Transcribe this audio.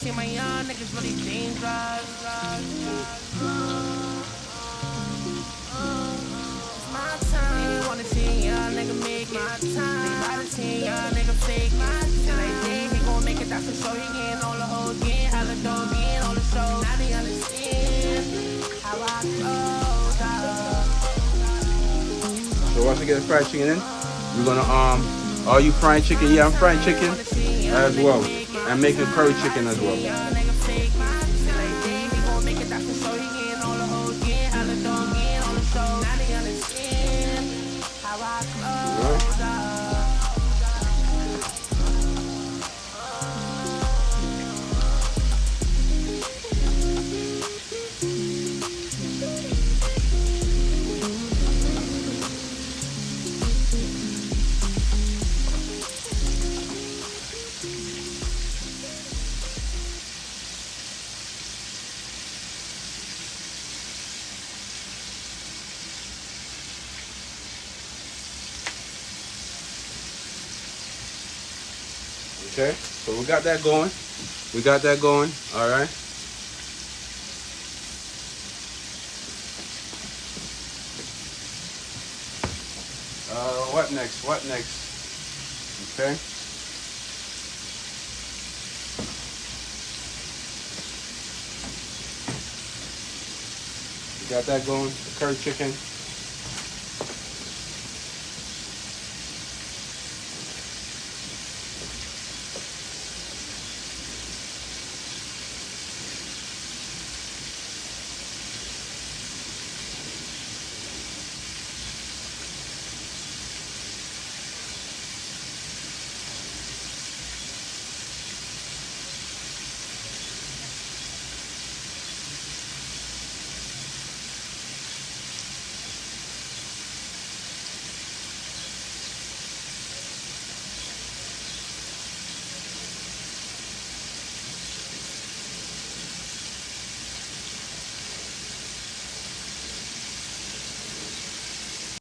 See my young niggas really dangerous. It's my time. They wanna see young nigga make my time. They about to see young nigga fake my time. Like day he gon' make it, that's for sure. He getting all the whole again, hella dope, getting all the show. Now they understand how I close out. So once we get the fried chicken in, we're gonna are you frying chicken? Yeah, I'm frying chicken as well, and making curry chicken as well. Okay, so we got that going. We got that going. All right. What next? What next? Okay. We got that going. The curry chicken.